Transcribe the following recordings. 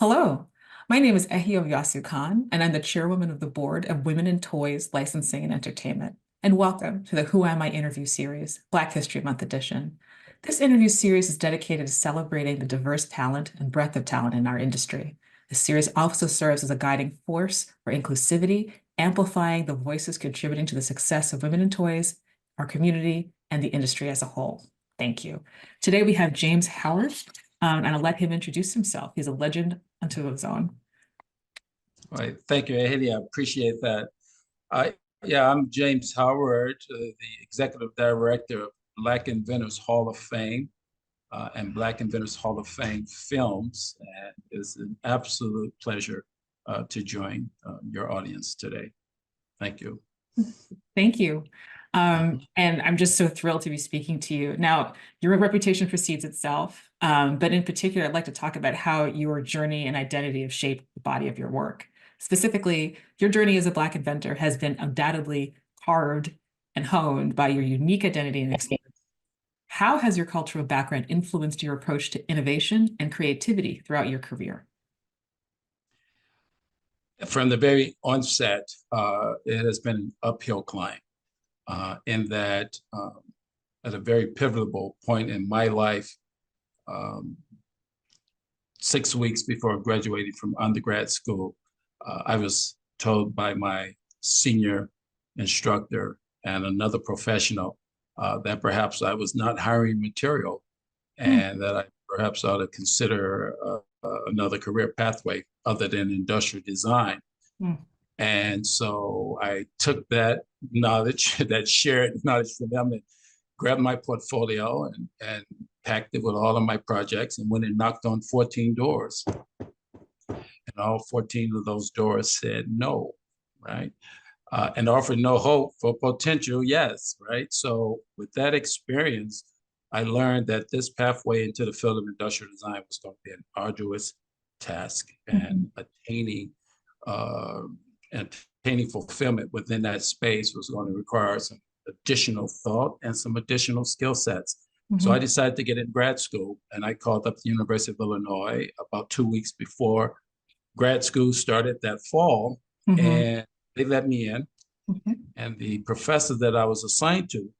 Hello, my name is Ehi Oviasu-Kahn, and I'm the chairwoman of the board of Women in Toys Licensing and Entertainment. And welcome to the Who Am I interview series, Black History Month edition. This interview series is dedicated to celebrating the diverse talent and breadth of talent in our industry. The series also serves as a guiding force for inclusivity, amplifying the voices contributing to the success of women in toys, our community, and the industry as a whole. Thank you. Today we have James Howard, and I'll let him introduce himself. He's a legend unto his own. All right, thank you, Ehi. I appreciate that. I, yeah, I'm James Howard, the executive director of Black Inventors Hall of Fame and Black Inventors Hall of Fame Films. And it's an absolute pleasure to join your audience today. Thank you. Thank you. And I'm just so thrilled to be speaking to you. Now, your reputation precedes itself, but in particular, I'd like to talk about how your journey and identity have shaped the body of your work. Specifically, your journey as a Black inventor has been undoubtedly carved and honed by your unique identity and experience. How has your cultural background influenced your approach to innovation and creativity throughout your career? From the very onset, it has been an uphill climb in that at a very pivotal point in my life, 6 weeks before graduating from undergrad school, I was told by my senior instructor and another professional that perhaps I was not hiring material and that I perhaps ought to consider another career pathway other than industrial design. And so I took that knowledge, that shared knowledge from them, and grabbed my portfolio and packed it with all of my projects and went and knocked on 14 doors. And all 14 of those doors said no, right? And offered no hope for potential yes, right? So with that experience, I learned that this pathway into the field of industrial design was going to be an arduous task, and attaining fulfillment within that space was going to require some additional thought and some additional skill sets. So I decided to get in grad school, and I called up the University of Illinois about 2 weeks before grad school started that fall, and they let me in. And the professor that I was assigned to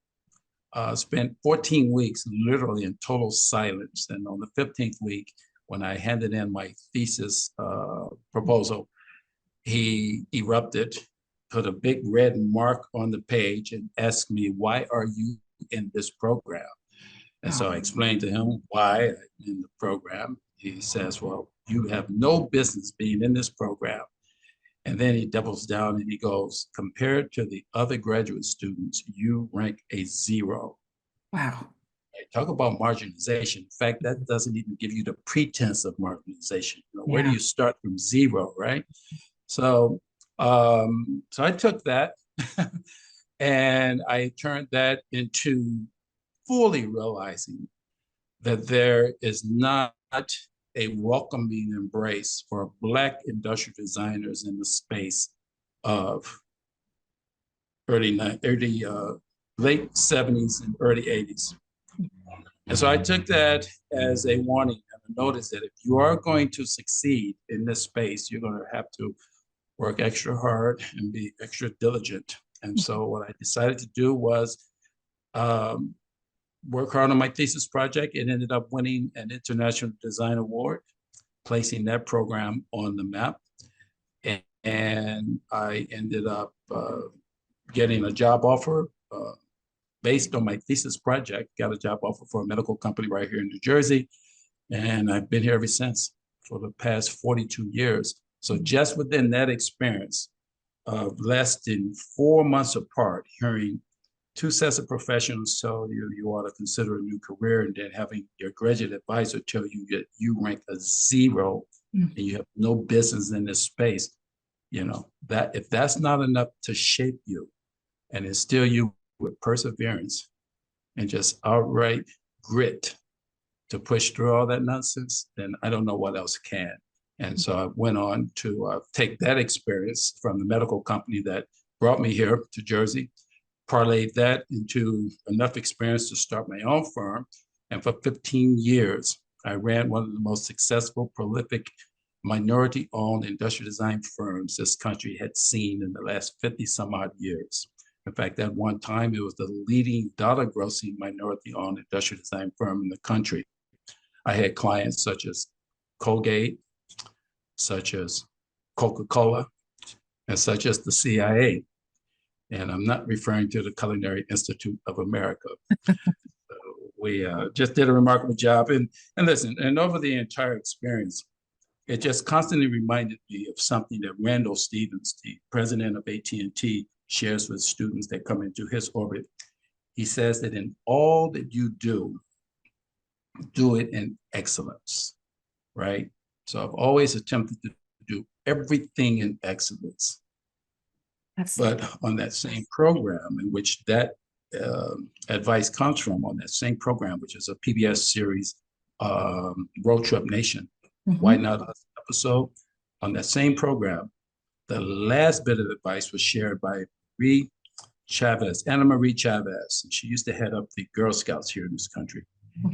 spent 14 weeks literally in total silence. And on the 15th week, when I handed in my thesis proposal, he erupted, put a big red mark on the page, and asked me, "Why are you in this program?" And so I explained to him why I'm in the program. He says, "Well, you have no business being in this program." And then he doubles down and he goes, "Compared to the other graduate students, you rank a 0. Wow. Talk about marginalization. In fact, that doesn't even give you the pretense of marginalization. Where do you start from 0, right? So, so I took that and I turned that into fully realizing that there is not a welcoming embrace for Black industrial designers in the space of late 70s and early 80s. And so I took that as a warning and a notice that if you are going to succeed in this space, you're going to have to work extra hard and be extra diligent. And so what I decided to do was work hard on my thesis project. It ended up winning an International Design Award, placing that program on the map. And I ended up getting a job offer based on my thesis project, got a job offer for a medical company right here in New Jersey. And I've been here ever since for the past 42 years. So just within that experience of less than 4 months apart, hearing 2 sets of professionals tell you you ought to consider a new career, and then having your graduate advisor tell you that you rank a 0 and you have no business in this space, that if that's not enough to shape you and instill you with perseverance and just outright grit to push through all that nonsense, then I don't know what else can. And so I went on to take that experience from the medical company that brought me here to Jersey, parlayed that into enough experience to start my own firm. And for 15 years, I ran one of the most successful, prolific minority-owned industrial design firms this country had seen in the last 50 some odd years. In fact, at one time, it was the leading dollar-grossing minority-owned industrial design firm in the country. I had clients such as Colgate, such as Coca-Cola, and such as the CIA. And I'm not referring to the Culinary Institute of America. We just did a remarkable job. And listen, and over the entire experience, it just constantly reminded me of something that Randall Stevens, the president of AT&T, shares with students that come into his orbit. He says that in all that you do it in excellence, right? So I've always attempted to do everything in excellence. But on that same program in which that advice comes from, on that same program, which is a PBS series, Road Trip Nation, Why Not Us episode, on that same program, the last bit of advice was shared by Anna Marie Chavez. And she used to head up the Girl Scouts here in this country.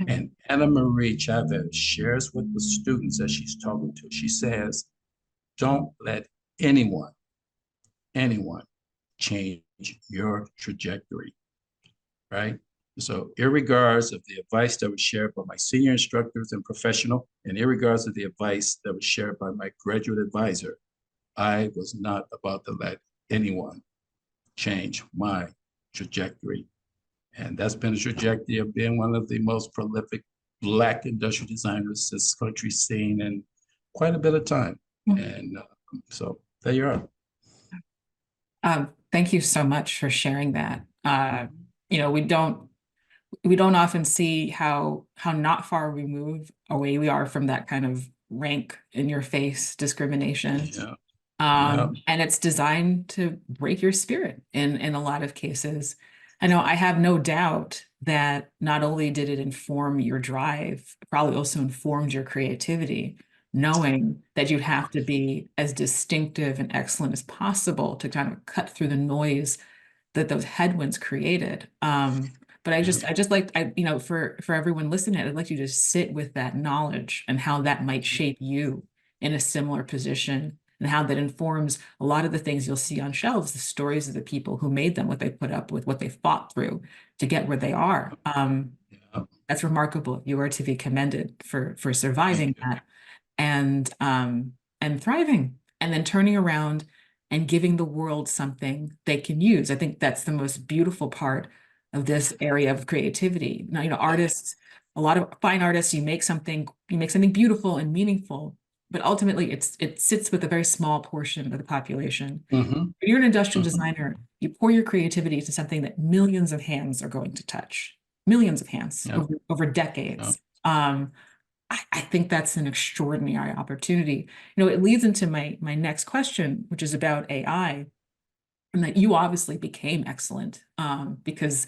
And Anna Marie Chavez shares with the students that she's talking to, she says, don't let anyone change your trajectory, right? So irregardless of the advice that was shared by my senior instructors and professional, and irregardless of the advice that was shared by my graduate advisor, I was not about to let anyone change my trajectory. And that's been a trajectory of being one of the most prolific Black industrial designers this country's seen in quite a bit of time. And so there you are. Thank you so much for sharing that. You know, we don't often see how not far removed away we are from that kind of rank in your face discrimination. And it's designed to break your spirit in a lot of cases. I know I have no doubt that not only did it inform your drive, it probably also informed your creativity, knowing that you'd have to be as distinctive and excellent as possible to kind of cut through the noise that those headwinds created. But I just like, you know, for everyone listening, I'd like you to sit with that knowledge and how that might shape you in a similar position, and how that informs a lot of the things you'll see on shelves, the stories of the people who made them, what they put up with, what they fought through to get where they are. That's remarkable. You are to be commended for surviving that and thriving, and then turning around and giving the world something they can use. I think that's the most beautiful part of this area of creativity. Now, you know, artists, a lot of fine artists, you make something beautiful and meaningful, but ultimately it sits with a very small portion of the population. If you're an industrial designer, you pour your creativity into something that millions of hands are going to touch, millions of hands over decades. I think that's an extraordinary opportunity. You know, it leads into my next question, which is about AI, and that you obviously became excellent because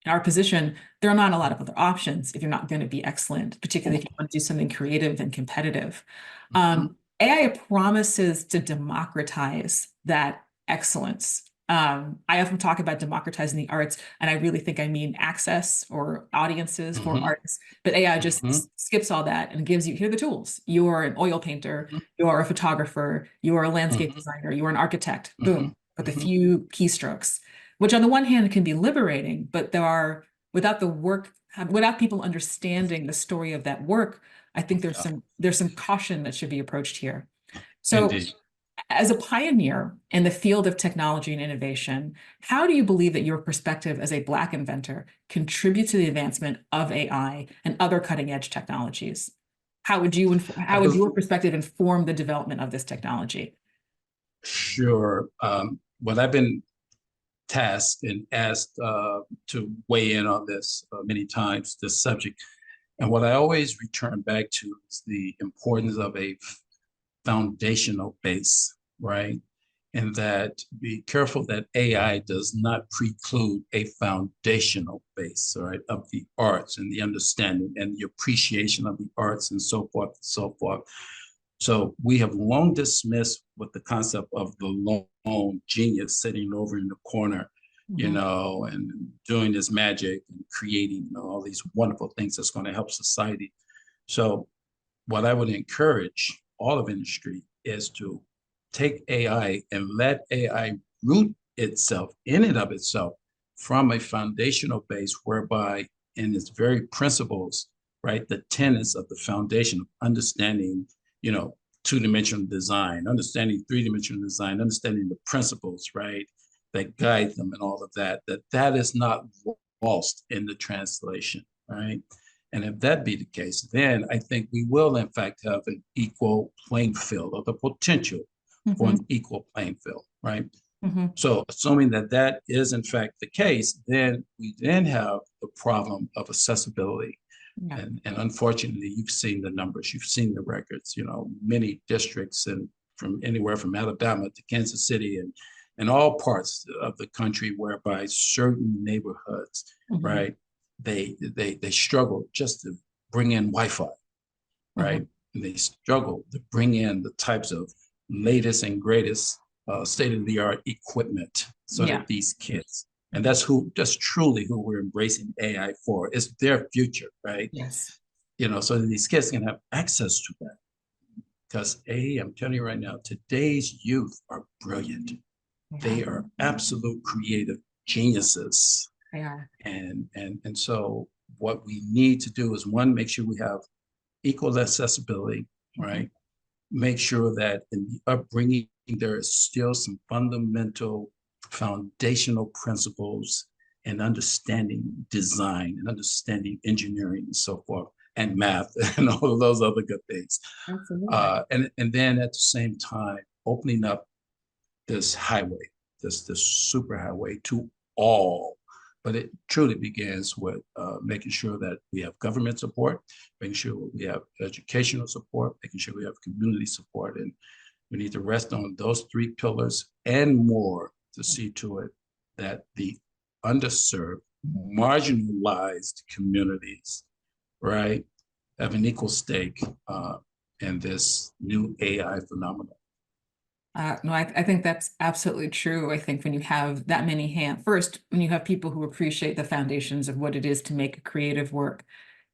in our position, there are not a lot of other options if you're not going to be excellent, particularly if you want to do something creative and competitive. AI promises to democratize that excellence. I often talk about democratizing the arts, and I really think I mean access or audiences for arts, but AI just skips all that and gives you, here are the tools. You are an oil painter, you are a photographer, you are a landscape designer, you are an architect, boom, with a few keystrokes, which on the one hand can be liberating, but without people understanding the story of that work, I think there's some caution that should be approached here. So Indeed. As a pioneer in the field of technology and innovation, how do you believe that your perspective as a Black inventor contributes to the advancement of AI and other cutting-edge technologies? How would your perspective inform the development of this technology? Sure. What I've been tasked and asked to weigh in on this many times, this subject. And what I always return back to is the importance of a foundational base, right? And that be careful that AI does not preclude a foundational base, right, of the arts and the understanding and the appreciation of the arts and so forth and so forth. So we have long dismissed with the concept of the lone genius sitting over in the corner, you know, and doing this magic and creating, you know, all these wonderful things that's going to help society. So what I would encourage all of industry is to take AI and let AI root itself in and of itself from a foundational base whereby in its very principles, right, the tenets of the foundation of understanding, you know, two-dimensional design, understanding three-dimensional design, understanding the principles, right, that guide them and all of that, that is not lost in the translation, right? And if that be the case, then I think we will, in fact, have an equal playing field or the potential for Mm-hmm. an equal playing field, right? Mm-hmm. So assuming that that is, in fact, the case, then we then have the problem of accessibility. Yeah. And unfortunately, you've seen the numbers, you've seen the records, you know, many districts and from anywhere from Alabama to Kansas City and all parts of the country whereby certain neighborhoods, Mm-hmm. right, they struggle just to bring in Wi-Fi, Mm-hmm. right? And they struggle to bring in the types of latest and greatest state-of-the-art equipment so Yeah. that these kids, and that's truly who we're embracing AI for. It's their future, right? Yes. You know, so that these kids can have access to that. Because I'm telling you right now, today's youth are brilliant. They They are. are absolute creative geniuses. They are. And so what we need to do is one, make sure we have equal accessibility, Mm-hmm. right? Make sure that in the upbringing, there is still some fundamental foundational principles and understanding design and understanding engineering and so forth, and math and all of those other good things. Absolutely. And then at the same time, opening up this highway, this super highway to all. But it truly begins with making sure that we have government support, making sure we have educational support, making sure we have community support. And we need to rest on those three pillars and more to see to it that the underserved, marginalized communities, right, have an equal stake in this new AI phenomenon. No, I think that's absolutely true. I think when you have that many hands, first, when you have people who appreciate the foundations of what it is to make a creative work,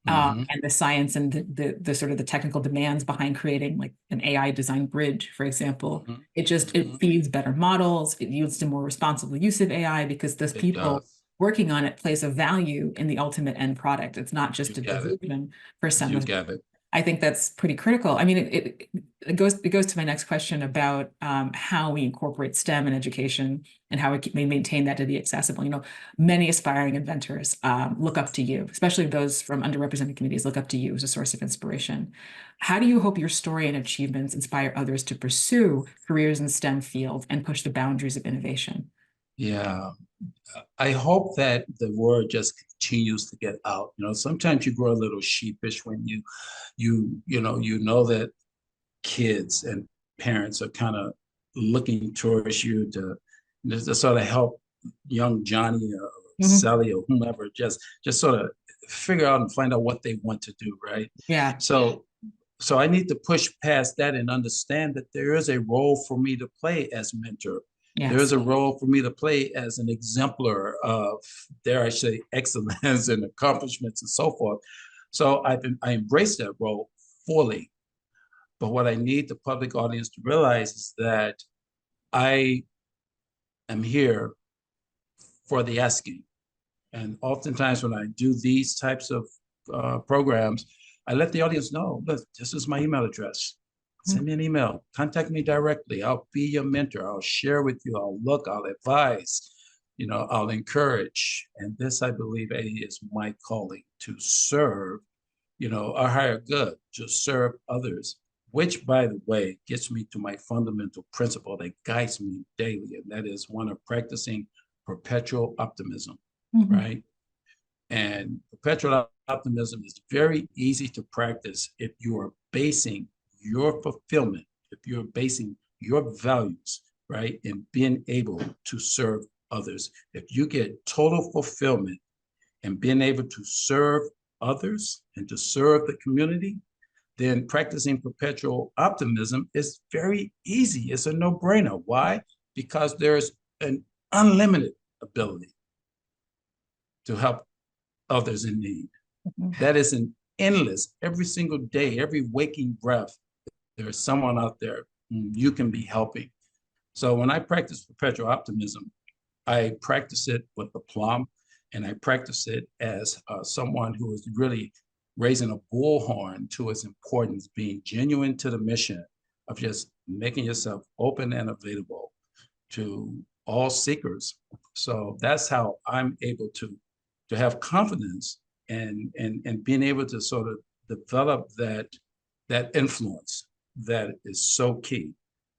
Mm-hmm, and the science and the sort of the technical demands behind creating like an AI design bridge, for example, mm-hmm, it mm-hmm. feeds better models, it yields to more responsible use of AI because those It people does. working on it place a value in the ultimate end product. It's not You just a got it. diversion for some You of. got it. I think that's pretty critical. I mean, it goes to my next question about how we incorporate STEM in education and how we maintain that to be accessible. You know, many aspiring inventors look up to you, especially those from underrepresented communities look up to you as a source of inspiration. How do you hope your story and achievements inspire others to pursue careers in STEM fields and push the boundaries of innovation? Yeah. I hope that the word just continues to get out. You know, sometimes you grow a little sheepish when you know that kids and parents are kind of looking towards you to sort of help young Johnny or Mhm. Sally or whomever just sort of figure out and find out what they want to do, right? Yeah. So so I need to push past that and understand that there is a role for me to play as mentor. There is Yes. a role for me to play as an exemplar of, dare I say, excellence and accomplishments and so forth. So I embrace that role fully. But what I need the public audience to realize is that I am here for the asking. And oftentimes when I do these types of programs, I let the audience know, look, this is my email address. Send me an email, contact me directly. I'll be your mentor. I'll share with you. I'll look, I'll advise, you know, I'll encourage. And this, I believe, is my calling to serve, you know, a higher good, to serve others, which, by the way, gets me to my fundamental principle that guides me daily. And that is one of practicing perpetual optimism, Mhm. right? And perpetual optimism is very easy to practice if you are basing your fulfillment, if you're basing your values, right, in being able to serve others. If you get total fulfillment and being able to serve others and to serve the community, then practicing perpetual optimism is very easy. It's a no-brainer. Why? Because there's an unlimited ability to help others in need. Mhm. That is an endless, every single day, every waking breath. There's someone out there whom you can be helping. So when I practice perpetual optimism, I practice it with aplomb, and I practice it as someone who is really raising a bullhorn to its importance, being genuine to the mission of just making yourself open and available to all seekers. So that's how I'm able to have confidence and being able to sort of develop that influence that is so key.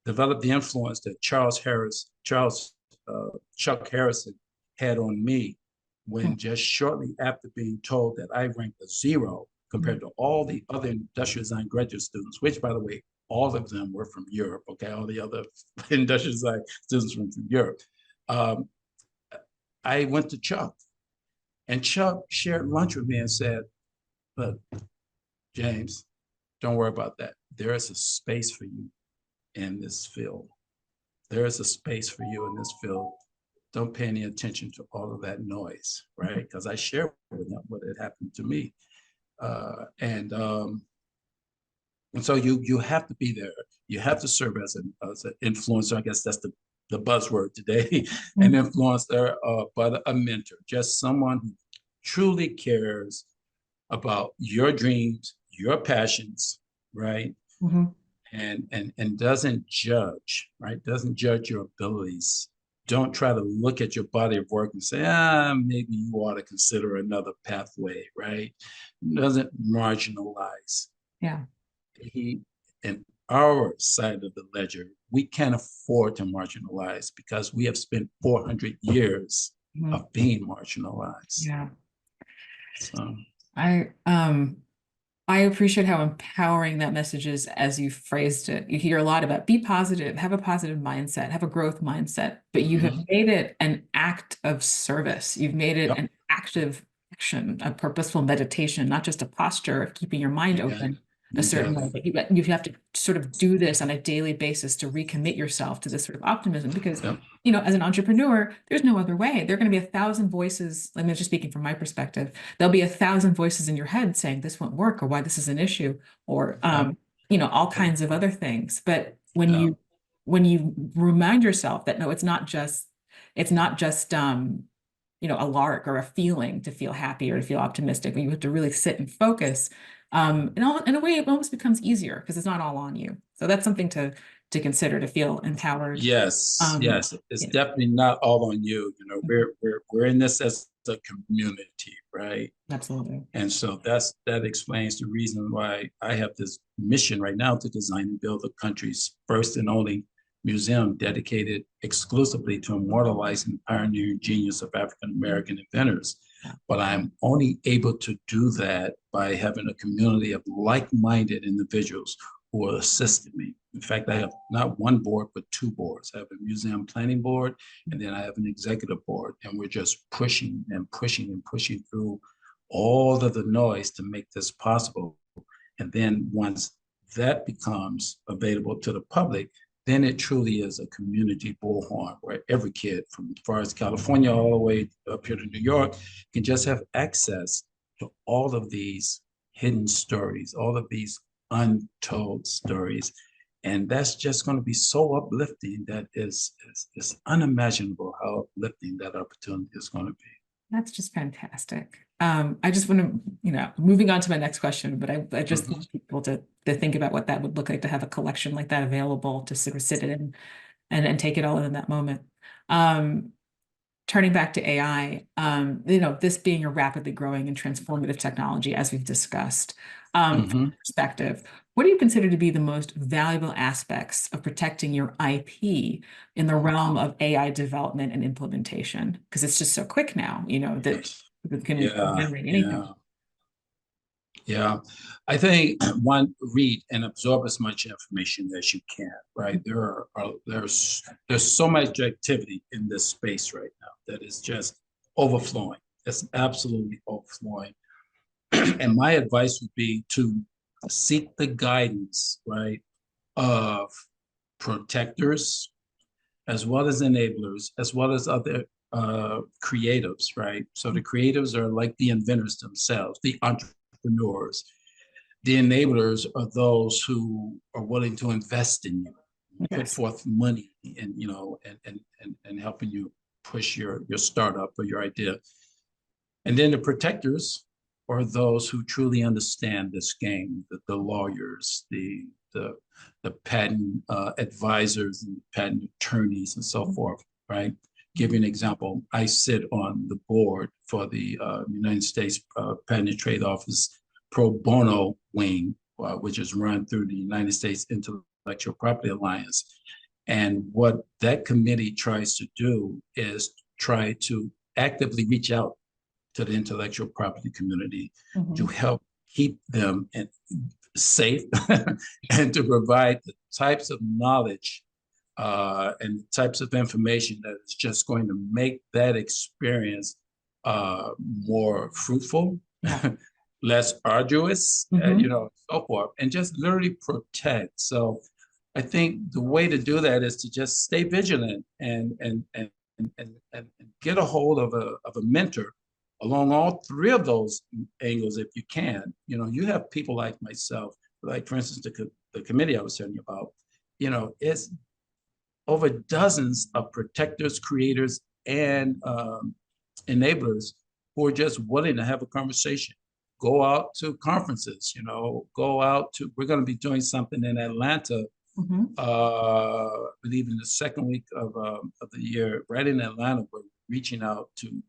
Develop the influence that Chuck Harrison had on me when just shortly after being told that I ranked a zero compared to all the other industrial design graduate students, which, by the way, all of them were from Europe. Okay, all the other industrial design students from Europe. I went to Chuck, and Chuck shared lunch with me and said, "Look, James, don't worry about that. There is a space for you in this field. There is a space for you in this field. Don't pay any attention to all of that noise," right? Because I shared with them what had happened to me. And so you have to be there. You have to serve as an influencer. I guess that's the buzzword today, an influencer, but a mentor, just someone who truly cares about your dreams, your passions, right? Mm-hmm. And doesn't judge, right? Doesn't judge your abilities. Don't try to look at your body of work and say, maybe you ought to consider another pathway, right? Doesn't marginalize. Yeah. He, in our side of the ledger, we can't afford to marginalize because we have spent 400 years of being marginalized. Yeah. So I appreciate how empowering that message is as you phrased it. You hear a lot about be positive, have a positive mindset, have a growth mindset, but you have made it an act of service. You've made it an active action, a purposeful meditation, not just a posture of keeping your mind open a certain way, but you have to sort of do this on a daily basis to recommit yourself to this sort of optimism because as an entrepreneur, there's no other way. There are going to be 1,000 voices. I'm just speaking from my perspective. There'll be 1,000 voices in your head saying this won't work or why this is an issue or, all kinds of other things. But when you remind yourself that, no, it's not just a lark or a feeling to feel happy or to feel optimistic, but you have to really sit and focus. In a way, it almost becomes easier because it's not all on you. So that's something to consider, to feel empowered. Yes, it's definitely not all on you. We're in this as a community, right? Absolutely. And so that explains the reason why I have this mission right now to design and build the country's first and only museum dedicated exclusively to immortalizing the pioneering genius of African American inventors. But I'm only able to do that by having a community of like-minded individuals who will assist me. In fact, I have not one board, but 2 boards. I have a museum planning board, and then I have an executive board, and we're just pushing and pushing and pushing through all of the noise to make this possible. And then once that becomes available to the public, then it truly is a community bullhorn where every kid from as far as California all the way up here to New York can just have access to all of these hidden stories, all of these untold stories. And that's just going to be so uplifting that is unimaginable how uplifting that opportunity is going to be. That's just fantastic. I just want to, moving on to my next question, but I just want people to think about what that would look like to have a collection like that available to sort of sit in and take it all in that moment. Turning back to AI, this being a rapidly growing and transformative technology, as we've discussed, from your perspective, what do you consider to be the most valuable aspects of protecting your IP in the realm of AI development and implementation? Because it's just so quick now, that it can generate anything. Yeah, I think one, read and absorb as much information as you can, right? There's so much activity in this space right now that is just overflowing. It's absolutely overflowing. And my advice would be to seek the guidance, right, of protectors, as well as enablers, as well as other creatives, right? So the creatives are like the inventors themselves, the entrepreneurs. The enablers are those who are willing to invest in you, put Yes. forth money and, and helping you push your startup or your idea. And then the protectors are those who truly understand this game, the lawyers, the, the patent advisors and patent attorneys and so forth, right? Give you an example. I sit on the board for the United States Patent and Trade Office pro bono wing, which is run through the United States Intellectual Property Alliance. And what that committee tries to do is try to actively reach out to the intellectual property community to help keep them safe and to provide the types of knowledge and the types of information that is just going to make that experience more fruitful, Yeah. less arduous, so forth, and just literally protect. So I think the way to do that is to just stay vigilant and get a hold of a mentor along all three of those angles if you can. You have people like myself, like for instance, the committee I was telling you about, it's over dozens of protectors, creators, and enablers who are just willing to have a conversation. Go out to conferences, go out to, we're going to be doing something in Atlanta, I believe in the second week of the year, right in Atlanta, we're reaching out to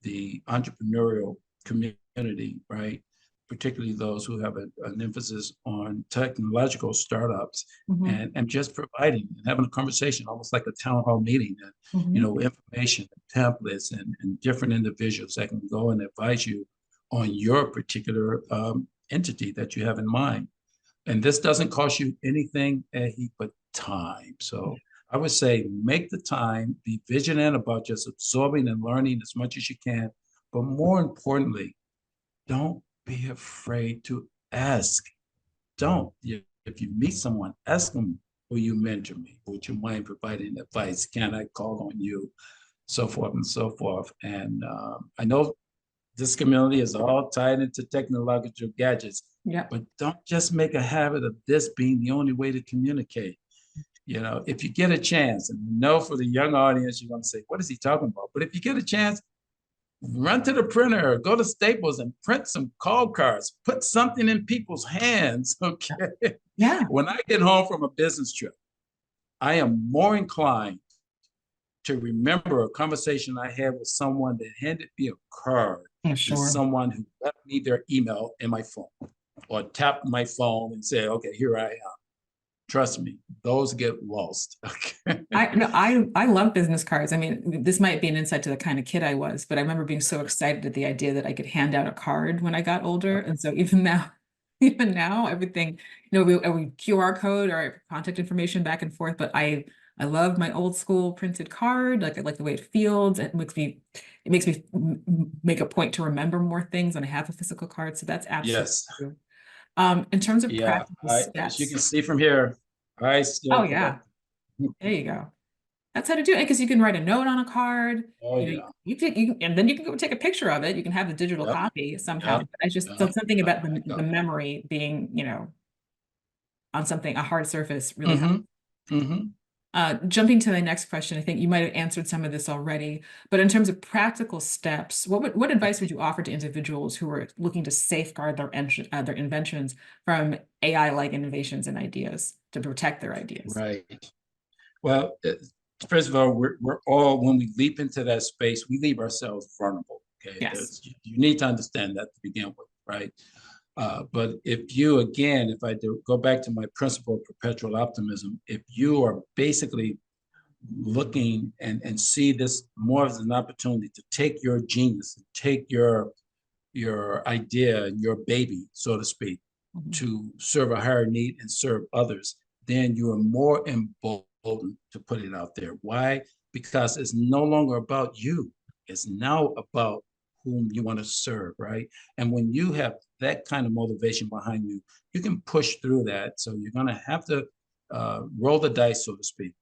the entrepreneurial community, right? Particularly those who have an emphasis on technological startups and just providing and having a conversation, almost like a town hall meeting, and information, templates, and different individuals that can go and advise you on your particular entity that you have in mind. And this doesn't cost you anything, Ehi, but time. So I would say make the time, be vigilant about just absorbing and learning as much as you can. But more importantly, don't be afraid to ask. Don't. If you meet someone, ask them, will you mentor me? Would you mind providing advice? Can I call on you? So forth and so forth. And I know this community is all tied into technological gadgets, but don't just make a habit of this being the only way to communicate. If you get a chance, and for the young audience, you're going to say, what is he talking about? But if you get a chance, run to the printer, go to Staples and print some call cards, put something in people's hands. Okay. Yeah. When I get home from a business trip, I am more inclined to remember a conversation I had with someone that handed me a card than someone who left me their email in my phone or tapped my phone and said, okay, here I am. Trust me, those get lost. Okay. I love business cards. I mean, this might be an insight to the kind of kid I was, but I remember being so excited at the idea that I could hand out a card when I got older. And so even now, everything, we QR code or contact information back and forth, but I love my old school printed card. Like I like the way it feels. It makes me make a point to remember more things when I have a physical card. So that's absolutely true. In terms of practical as you can steps. see from here, I still Oh yeah, collect. there you go. That's how to do it because you can write a note on a card. Oh yeah. And then you can go take a picture of it. You can have the digital Yep. copy somehow. Yep. But I just Yep. something about the Yep. memory being, on a hard surface really helps. Mm-hmm. Mm-hmm. Jumping to the next question, I think you might have answered some of this already, but in terms of practical steps, what advice would you offer to individuals who are looking to safeguard their inventions from AI-like innovations and ideas to protect their ideas? Right. Well, first of all, we're all, when we leap into that space, we leave ourselves vulnerable. Okay. Yes. You need to understand that to begin with, right? But if I do go back to my principle of perpetual optimism, if you are basically looking and see this more as an opportunity to take your genius, take your idea and your baby, so to speak, to serve a higher need and serve others, then you are more emboldened to put it out there. Why? Because it's no longer about you. It's now about whom you want to serve, right? And when you have that kind of motivation behind you, you can push through that. So you're going to have to roll the dice, so to speak,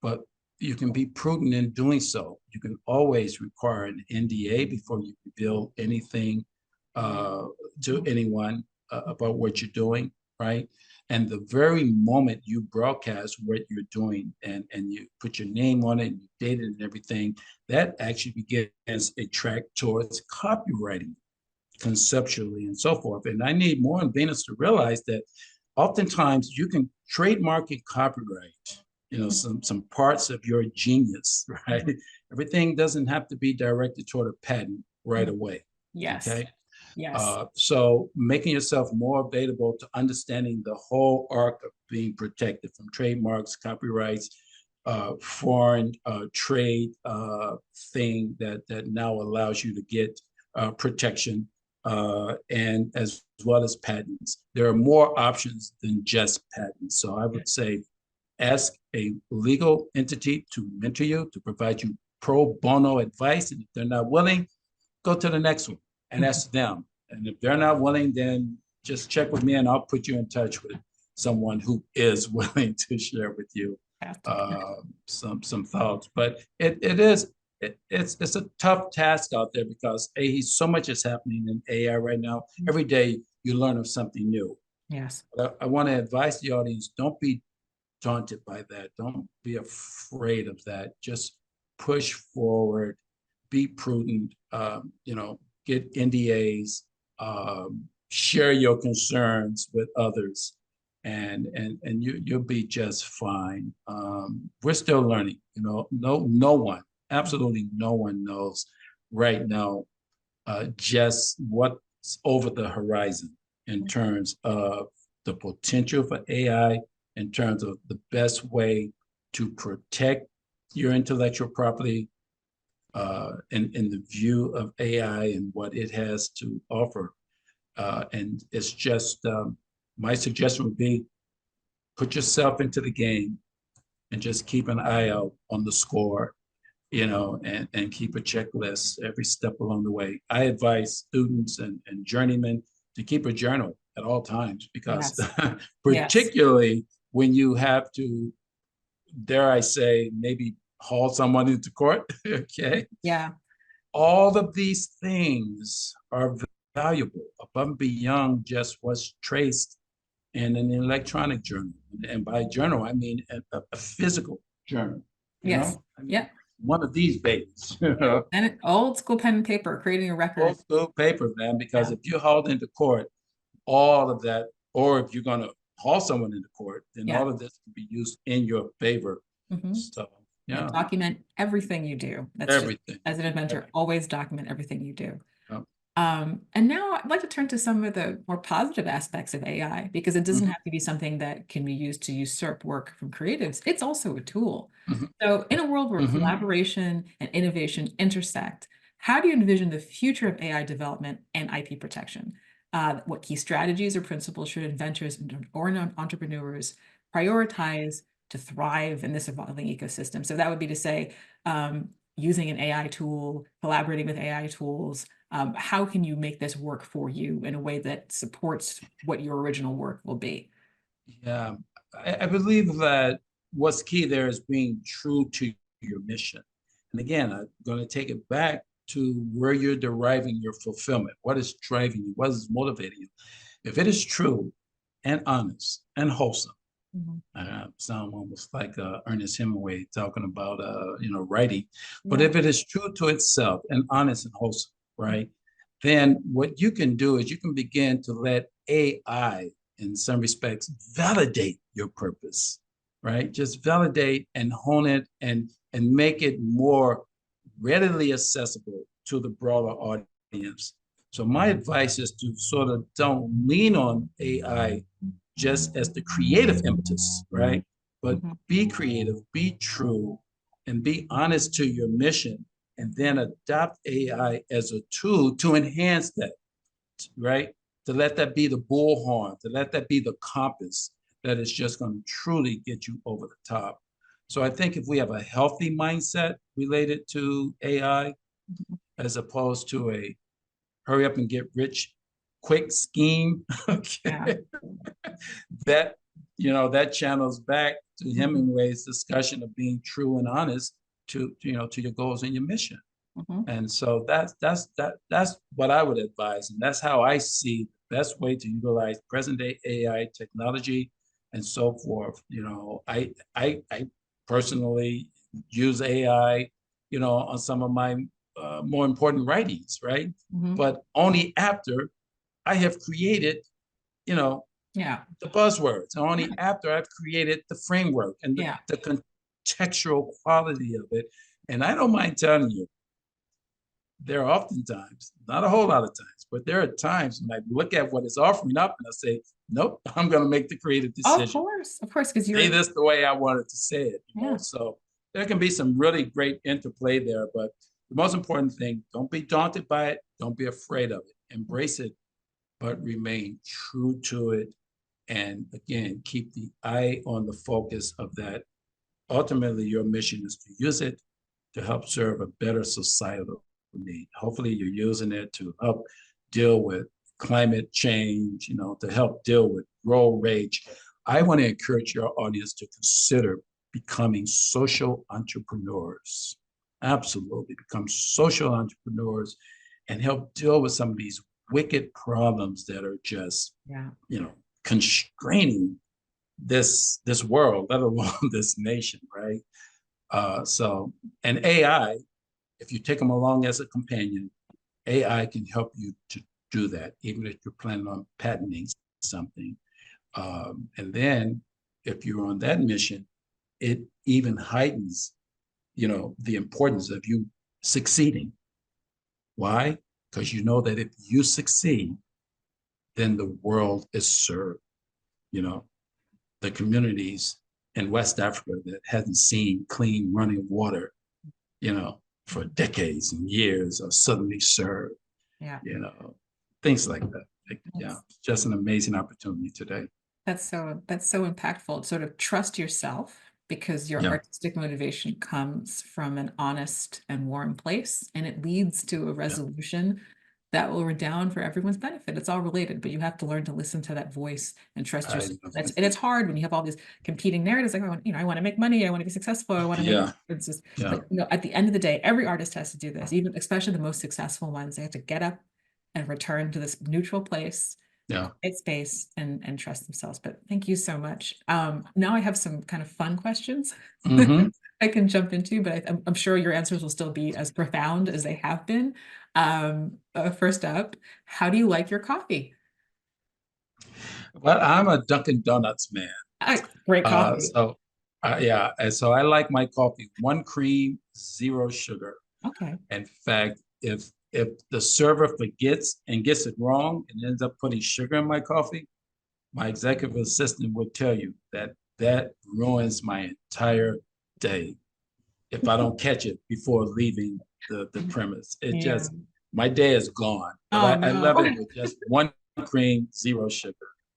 but you can be prudent in doing so. You can always require an NDA before you reveal anything to anyone. about what you're doing, right? And the very moment you broadcast what you're doing and you put your name on it and you date it and everything, that actually begins a track towards copywriting conceptually and so forth. And I need more inventors to realize that oftentimes you can trademark and copyright, some parts of your genius, right? Everything doesn't have to be directed toward a patent right away. Yes. Okay. Yes. So making yourself more available to understanding the whole arc of being protected from trademarks, copyrights, foreign trade thing that now allows you to get protection and as well as patents. There are more options than just patents. So I would say ask a legal entity to mentor you, to provide you pro bono advice. And if they're not willing, go to the next one and ask them. And if they're not willing, then just check with me and I'll put you in touch with someone who is willing to share with you some thoughts. But it's a tough task out there because so much is happening in AI right now. Every day you learn of something new. Yes. But I want to advise the audience, don't be daunted by that. Don't be afraid of that. Just push forward, be prudent, get NDAs, share your concerns with others, and you'll be just fine. We're still learning, no one, absolutely no one knows right now just what's over the horizon in terms of the potential for AI, in terms of the best way to protect your intellectual property in the view of AI and what it has to offer. And it's just, my suggestion would be put yourself into the game and just keep an eye out on the score, and keep a checklist every step along the way. I advise students and journeymen to keep a journal at all times because Yes. particularly when you have to, dare I say, maybe haul someone into court, okay? Yeah. All of these things are valuable above and beyond just what's traced in an electronic journal. And by journal, I mean a physical journal, Yes. I mean, Yeah. one of these babies, And old school pen and paper, creating a record. old school paper, man, because if you're hauled into court, all of that, or if you're going to haul someone into court, then all of this can be used in your favor. So, yeah. Document everything you do. That's everything. Just, as an inventor, always document everything you do. Yep. And now I'd like to turn to some of the more positive aspects of AI, because it doesn't have to be something that can be used to usurp work from creatives. It's also a tool. So in a world where collaboration and innovation intersect, how do you envision the future of AI development and IP protection? What key strategies or principles should inventors or entrepreneurs prioritize to thrive in this evolving ecosystem? So that would be to say, using an AI tool, collaborating with AI tools, how can you make this work for you in a way that supports what your original work will be? Yeah, I believe that what's key there is being true to your mission. And again, I'm going to take it back to where you're deriving your fulfillment. What is driving you? What is motivating you? If it is true and honest and wholesome, sound almost like Ernest Hemingway talking about writing. But if it is true to itself and honest and wholesome, right, then what you can do is you can begin to let AI, in some respects, validate your purpose, right? Just validate and hone it and make it more readily accessible to the broader audience. So my advice is to sort of don't lean on AI just as the creative impetus, right? But be creative, be true, and be honest to your mission, and then adopt AI as a tool to enhance that, right? To let that be the bullhorn, to let that be the compass that is just going to truly get you over the top. So I think if we have a healthy mindset related to AI, as opposed to a hurry up and get rich quick scheme, okay, that channels back to Hemingway's discussion of being true and honest to your goals and your mission. And so that's what I would advise, and that's how I see best way to utilize present day AI technology and so forth. I personally use AI, on some of my more important writings, right? Mhm. But only after I have created, you know, Yeah. the buzzwords, only after I've created the framework and Yeah. the contextual quality of it. And I don't mind telling you, there are oftentimes, not a whole lot of times, but there are times when I look at what it's offering up and I say, nope, I'm going to make the creative decision. Of course, because Say you're, this the way I wanted to say it, yeah. So there can be some really great interplay there, but the most important thing, don't be daunted by it. Don't be afraid of it. Embrace it, but remain true to it. And again, keep the eye on the focus of that. Ultimately, your mission is to use it to help serve a better societal need. Hopefully, you're using it to help deal with climate change, to help deal with road rage. I want to encourage your audience to consider becoming social entrepreneurs. Absolutely, become social entrepreneurs and help deal with some of these wicked problems that are just, Yeah. constraining this world, let alone this nation, right? So, and AI, if you take them along as a companion, AI can help you to do that, even if you're planning on patenting something. And then, if you're on that mission, it even heightens, the importance of you succeeding. Why? Because you know that if you succeed, then the world is served. You know, the communities in West Africa that hadn't seen clean running water, for decades and years are suddenly served, Yeah. you know, things like that. Like, yeah, That's, just an amazing opportunity today. that's so impactful. Sort of trust yourself because your Yeah, artistic motivation comes from an honest and warm place, and it leads to a yeah, resolution that will redound for everyone's benefit. It's all related, but you have to learn to listen to that voice and trust I yourself. love That's, it. and it's hard when you have all these competing narratives. Like, I want to make money. I want to be successful. I want to make. Yeah, It's just, yeah, but at the end of the day, every artist has to do this. Even especially the most successful ones, they have to get up and return to this neutral place, yeah. quiet space, and trust themselves. But thank you so much. Now I have some kind of fun questions Hmm. I can jump into, but I'm sure your answers will still be as profound as they have been. First up, how do you like your coffee? But I'm a Dunkin' Donuts man. Great Uh, coffee. so, yeah, and so I like my coffee one cream, zero sugar. Okay. In fact, if the server forgets and gets it wrong and ends up putting sugar in my coffee, my executive assistant would tell you that that ruins my entire day if I don't catch it before leaving the premise. It Yeah. just, my day is gone. But Oh I love it no. with just one cream, zero sugar.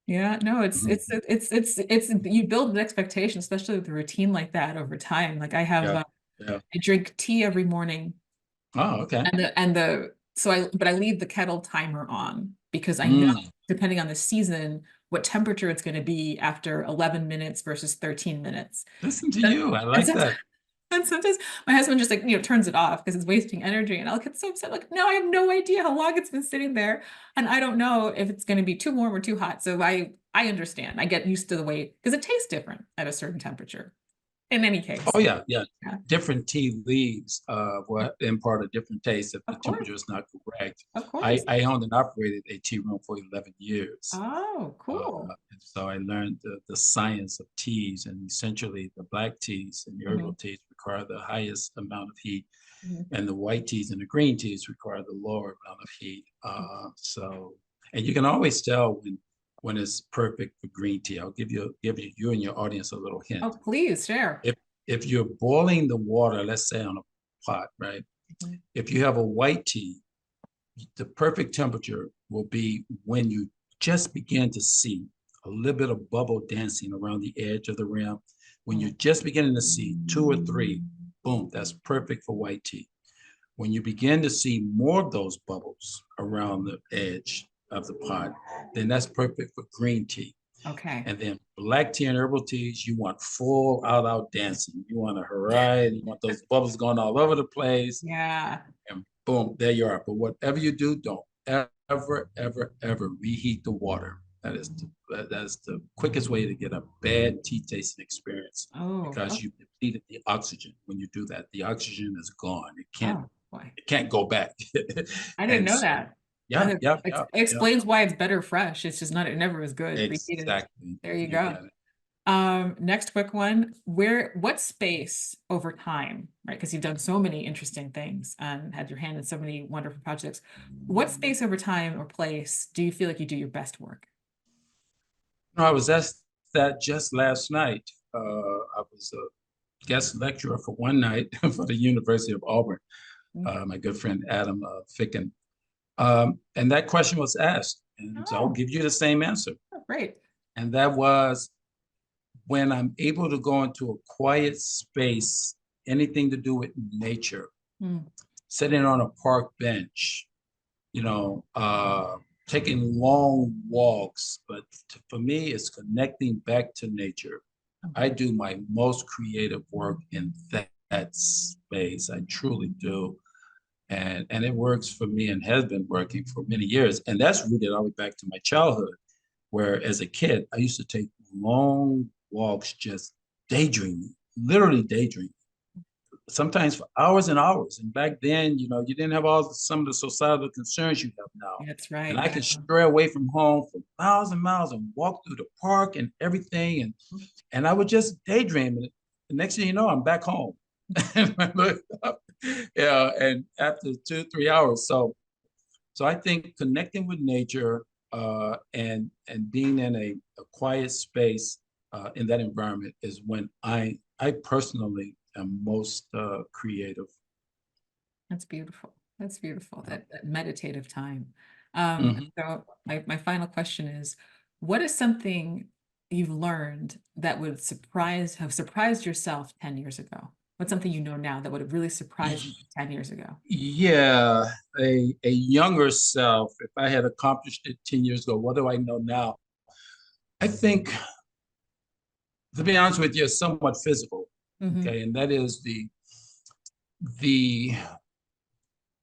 Yeah, no, Mhm. it's you build an expectation, especially with a routine like that over time. Like I have, Yeah. Yeah. I drink tea every morning, Oh, okay. and the so but I leave the kettle timer on because I know Mm. depending on the season what temperature it's going to be after 11 minutes versus 13 minutes. Listen to And, you. I and like sometimes, that. and sometimes my husband just like, turns it off because it's wasting energy. And I'll get so upset, like, no, I have no idea how long it's been sitting there. And I don't know if it's going to be too warm or too hot. So I understand. I get used to the way because it tastes different at a certain temperature in any case. Oh yeah, yeah. Yeah, Different tea leaves will impart a different taste if the of course. temperature is not correct. Of I, course. I owned and operated a tea room for 11 years. Oh, cool. And so I learned the science of teas, and essentially the black teas and the Mhm, herbal teas require the highest amount of heat, mhm. and the white teas and the green teas require the lower amount of heat. And you can always tell when it's perfect for green tea. I'll give you and your audience a little hint. Oh, please share. If if you're boiling the water, let's say on a pot, right? Mhm. If you have a white tea, the perfect temperature will be when you just begin to see a little bit of bubble dancing around the edge of the rim. When you're just beginning to see two or three, boom, that's perfect for white tea. When you begin to see more of those bubbles around the edge of the pot, then that's perfect for green tea. Okay. And then black tea and herbal teas, you want full out dancing. You want a variety, you want those bubbles going all over the place, Yeah. and boom, there you are. But whatever you do, don't ever reheat the water. That is the quickest way to get a bad tea tasting experience Oh, because oh, you depleted the oxygen when you do that. The oxygen is gone. oh boy. It can't go back. I didn't And know so, that. yeah, yeah, It yeah, yeah. explains why it's better fresh. It's just not, it never was good reheated. Exactly. There you You go. got it. Next quick one. What space over time, right? Because you've done so many interesting things and had your hand in so many wonderful projects. What space over time or place do you feel like you do your best work? No, I was asked that just last night. I was a guest lecturer for one night for the University of Auburn. Okay. My good friend Adam Ficken. And that question was asked, and so I'll Oh, give you the same answer. great. And that was when I'm able to go into a quiet space, anything to do with nature, Mm, sitting on a park bench, taking long walks. But for me, it's connecting back to nature. I mhm. do my most creative work in that space. I truly do. And it works for me and has been working for many years. And that's rooted all the way back to my childhood, where as a kid, I used to take long walks just daydreaming, literally daydreaming, sometimes for hours and hours. And back then, you didn't have some of the societal concerns you have now. That's And right. I Yeah. could stray away from home for miles and miles and walk through the park and everything. And I would just daydream. And the next thing you know, I'm back home. And I look up, yeah, and after 2, 3 hours. So I think connecting with nature and being in a quiet space in that environment is when I personally am most creative. That's beautiful. That's beautiful. That meditative time. Mhm. So my final question is, what is something you've learned that have surprised yourself 10 years ago? What's something you know now that would have really surprised you 10 years ago? Yeah, a younger self, if I had accomplished it 10 years ago, what do I know now? I think, to be honest with you, it's somewhat physical. Hmm. Okay, and that is the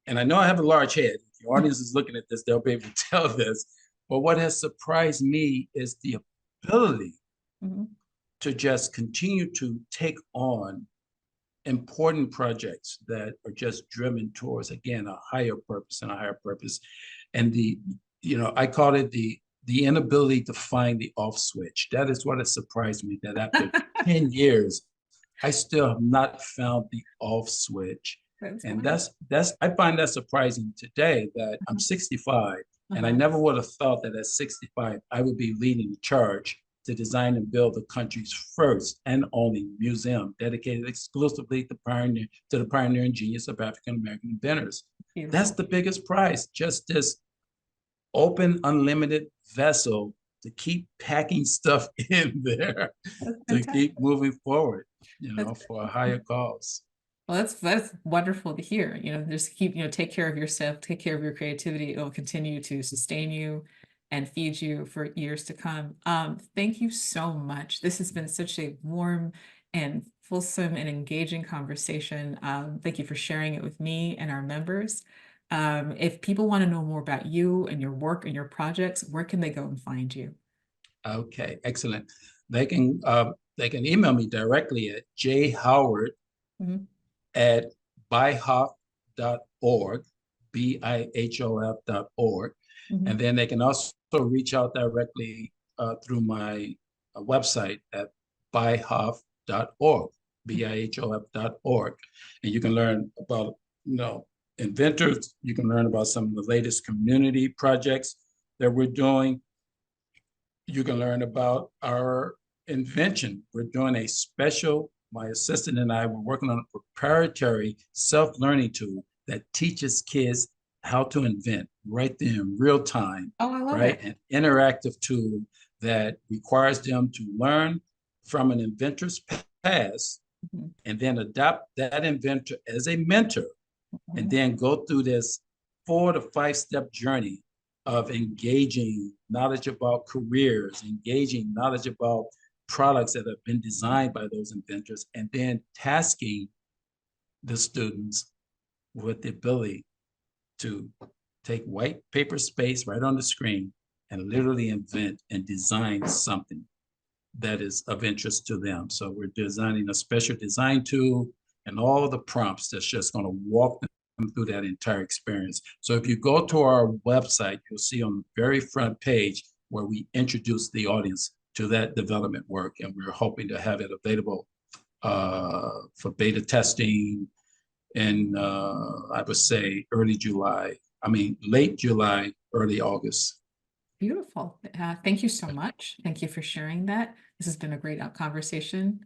and I know I have a large head. If the audience is looking at this, they'll be able to tell this. But what has surprised me is the ability Hmm. to just continue to take on important projects that are just driven towards, again, a higher purpose and a higher purpose. And I call it the inability to find the off switch. That is what has surprised me, that after 10 years, I still have not found the off switch. That's And wonderful. that's I find that surprising today that I'm 65 and I Uh-huh. never would have thought that at 65 I would be leading the charge to design and build the country's first and only museum dedicated exclusively to the pioneering genius of African American inventors. That's Beautiful. the biggest prize, just this open, unlimited vessel to keep packing stuff in there That's to fantastic. keep moving forward, That's for a higher cause. Well, that's wonderful to hear. Just keep, take care of yourself, take care of your creativity. It will continue to sustain you and feed you for years to come. Thank you so much. This has been such a warm and fulsome and engaging conversation. Thank you for sharing it with me and our members. If people want to know more about you and your work and your projects, where can they go and find you? Okay, excellent. They can email me directly at jhoward Mhm. at bihof.org, bihof.org. And Mhm. then they can also reach out directly through my website at bihof.org, bihof.org. And you can learn about, inventors. You can learn about some of the latest community projects that we're doing. You can learn about our invention. We're doing a special, my assistant and I were working on a proprietary self-learning tool that teaches kids how to invent right there in real time, Oh, I love right? it. An interactive tool that requires them to learn from an inventor's past Mhm. and then adopt that inventor as a mentor and Mhm. then go through this 4 to 5 step journey of engaging knowledge about careers, engaging knowledge about products that have been designed by those inventors, and then tasking the students with the ability to take white paper space right on the screen and literally invent and design something that is of interest to them. So we're designing a special design tool and all the prompts that's just going to walk them through that entire experience. So if you go to our website, you'll see on the very front page where we introduce the audience to that development work, and we're hoping to have it available for beta testing in, I would say, late July, early August. Beautiful. Thank you so much. Thank you for sharing that. This has been a great conversation.